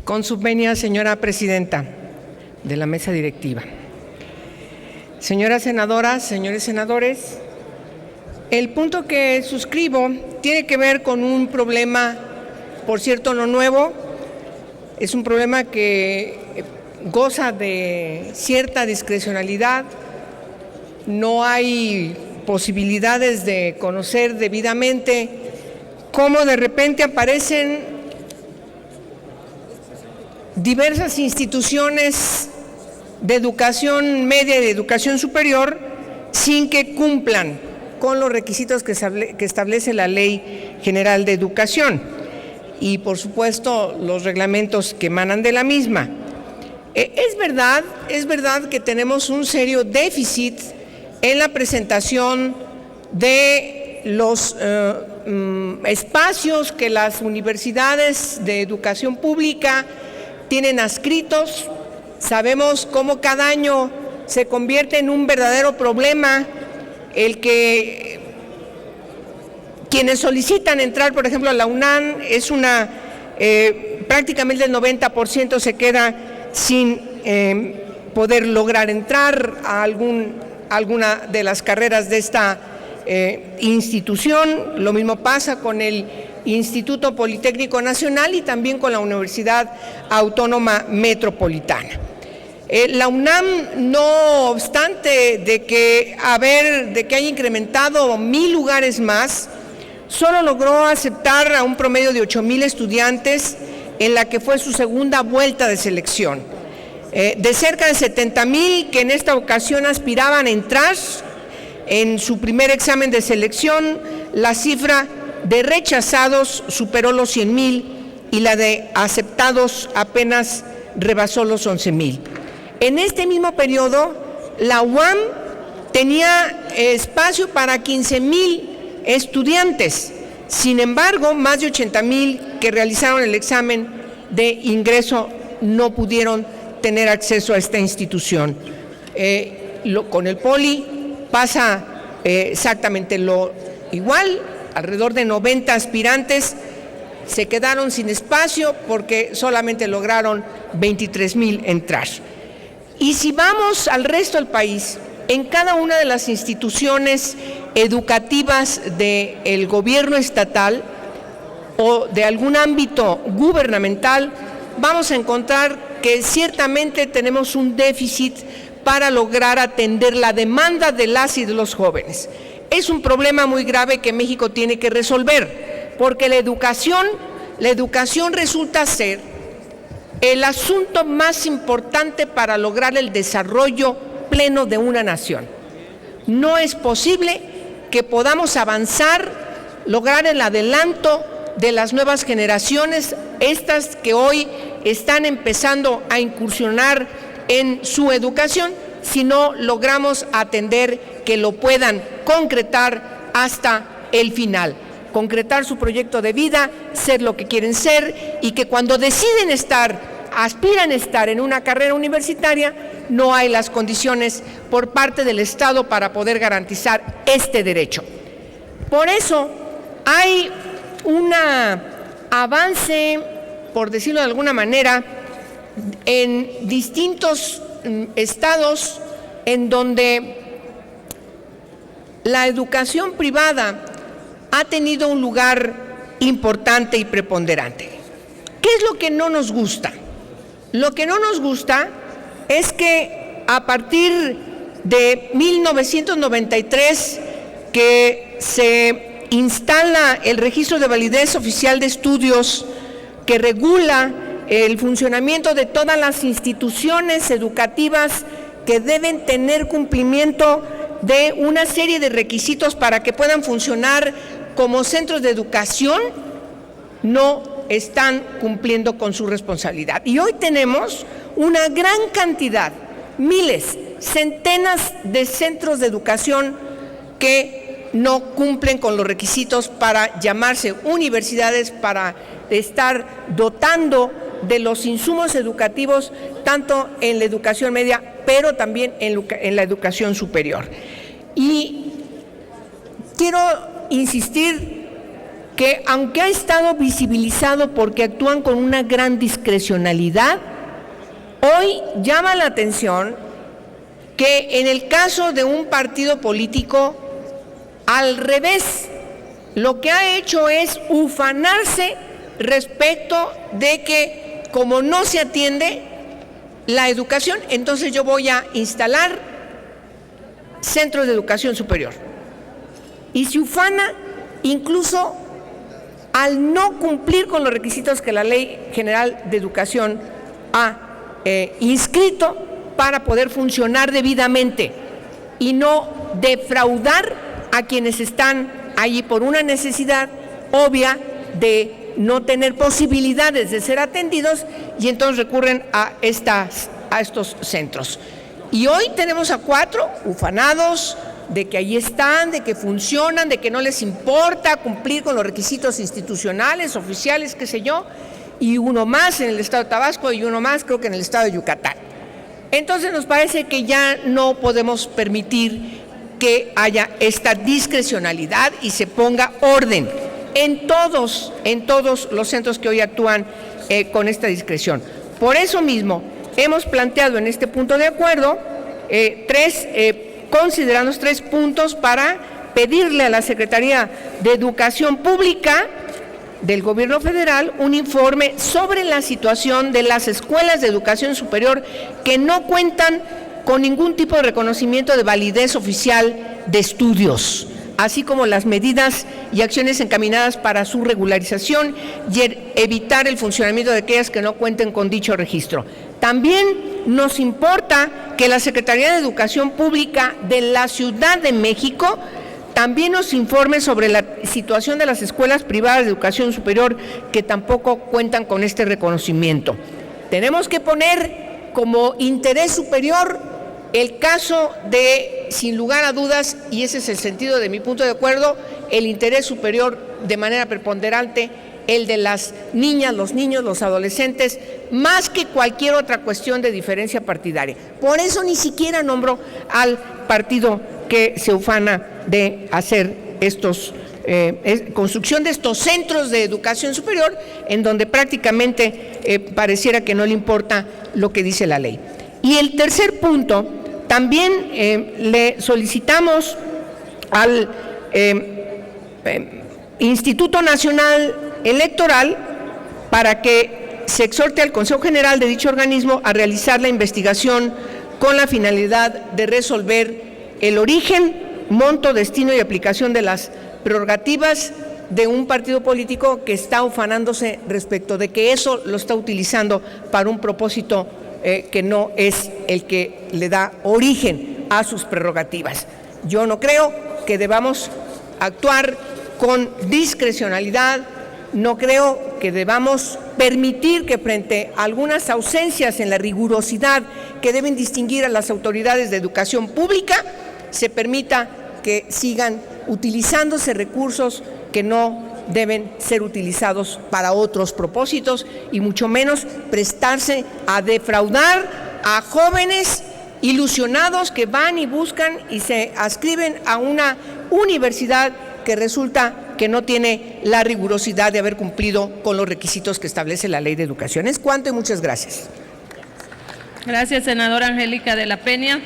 Con su venia, señora presidenta de la mesa directiva. Señoras senadoras, señores senadores, el punto que suscribo tiene que ver con un problema, por cierto, no nuevo, es un problema que goza de cierta discrecionalidad, no hay posibilidades de conocer debidamente cómo de repente aparecen diversas instituciones de educación media y de educación superior sin que cumplan con los requisitos que establece la Ley General de Educación y, por supuesto, los reglamentos que emanan de la misma. Es verdad que tenemos un serio déficit en la presentación de los espacios que las universidades de educación pública tienen adscritos. Sabemos cómo cada año se convierte en un verdadero problema el que quienes solicitan entrar, por ejemplo, a la UNAM, es prácticamente el 90% se queda sin poder lograr entrar a alguna de las carreras de esta institución. Lo mismo pasa con el Instituto Politécnico Nacional y también con la Universidad Autónoma Metropolitana. La UNAM, no obstante de que haya incrementado 1,000 lugares más, solo logró aceptar a un promedio de 8,000 estudiantes en la que fue su segunda vuelta de selección. De cerca de 70,000 que en esta ocasión aspiraban a entrar en su primer examen de selección, la cifra de rechazados superó los 100,000 y la de aceptados apenas rebasó los 11,000. En este mismo periodo, la UAM tenía espacio para 15,000 estudiantes. Sin embargo, más de 80,000 que realizaron el examen de ingreso no pudieron tener acceso a esta institución. Con el Poli pasa exactamente lo igual. Alrededor de 90 aspirantes se quedaron sin espacio porque solamente lograron 23,000 entrar. Y si vamos al resto del país, en cada una de las instituciones educativas del gobierno estatal o de algún ámbito gubernamental, vamos a encontrar que ciertamente tenemos un déficit para lograr atender la demanda de las y de los jóvenes. Es un problema muy grave que México tiene que resolver, porque la educación resulta ser el asunto más importante para lograr el desarrollo pleno de una nación. No es posible que podamos avanzar, lograr el adelanto de las nuevas generaciones, estas que hoy están empezando a incursionar en su educación, si no logramos atender que lo puedan concretar hasta el final, concretar su proyecto de vida, ser lo que quieren ser y que cuando deciden aspiran a estar en una carrera universitaria, no hay las condiciones por parte del Estado para poder garantizar este derecho. Por eso hay un avance, por decirlo de alguna manera, en distintos estados en donde la educación privada ha tenido un lugar importante y preponderante. ¿Qué es lo que no nos gusta? Lo que no nos gusta es que a partir de 1993, que se instala el registro de validez oficial de estudios que regula el funcionamiento de todas las instituciones educativas que deben tener cumplimiento de una serie de requisitos para que puedan funcionar como centros de educación, no están cumpliendo con su responsabilidad. Y hoy tenemos una gran cantidad, miles, centenas de centros de educación que no cumplen con los requisitos para llamarse universidades, para estar dotando de los insumos educativos, tanto en la educación media, pero también en la educación superior. Y quiero insistir que aunque ha estado visibilizado porque actúan con una gran discrecionalidad, hoy llama la atención que en el caso de un partido político, al revés, lo que ha hecho es ufanarse respecto de que como no se atiende la educación, entonces yo voy a instalar centros de educación superior. Y se ufana incluso al no cumplir con los requisitos que la Ley General de Educación ha inscrito para poder funcionar debidamente y no defraudar a quienes están allí por una necesidad obvia de no tener posibilidades de ser atendidos y entonces recurren a estos centros. Y hoy tenemos a 4 ufanados de que ahí están, de que funcionan, de que no les importa cumplir con los requisitos institucionales, oficiales, qué sé yo, y uno más en el estado de Tabasco y uno más creo que en el estado de Yucatán. Entonces nos parece que ya no podemos permitir que haya esta discrecionalidad y se ponga orden en todos los centros que hoy actúan con esta discreción. Por eso mismo hemos planteado en este punto de acuerdo consideramos 3 puntos para pedirle a la Secretaría de Educación Pública del Gobierno Federal un informe sobre la situación de las escuelas de educación superior que no cuentan con ningún tipo de reconocimiento de validez oficial de estudios, así como las medidas y acciones encaminadas para su regularización y evitar el funcionamiento de aquellas que no cuenten con dicho registro. También nos importa que la Secretaría de Educación Pública de la Ciudad de México también nos informe sobre la situación de las escuelas privadas de educación superior que tampoco cuentan con este reconocimiento. Tenemos que poner como interés superior el caso de, sin lugar a dudas, y ese es el sentido de mi punto de acuerdo, el interés superior de manera preponderante, el de las niñas, los niños, los adolescentes, más que cualquier otra cuestión de diferencia partidaria. Por eso ni siquiera nombro al partido que se ufana de hacer construcción de estos centros de educación superior, en donde prácticamente pareciera que no le importa lo que dice la ley. Y el tercer punto, también le solicitamos al Instituto Nacional Electoral para que se exhorte al Consejo General de dicho organismo a realizar la investigación con la finalidad de resolver el origen, monto, destino y aplicación de las prerrogativas de un partido político que está ufanándose respecto de que eso lo está utilizando para un propósito que no es el que le da origen a sus prerrogativas. Yo no creo que debamos actuar con discrecionalidad, no creo que debamos permitir que frente a algunas ausencias en la rigurosidad que deben distinguir a las autoridades de educación pública, se permita que sigan utilizándose recursos que no deben ser utilizados para otros propósitos y mucho menos prestarse a defraudar a jóvenes ilusionados que van y buscan y se adscriben a una universidad que resulta que no tiene la rigurosidad de haber cumplido con los requisitos que establece la Ley de Educación. Es cuanto y muchas gracias. Gracias, senadora Angélica de la Peña.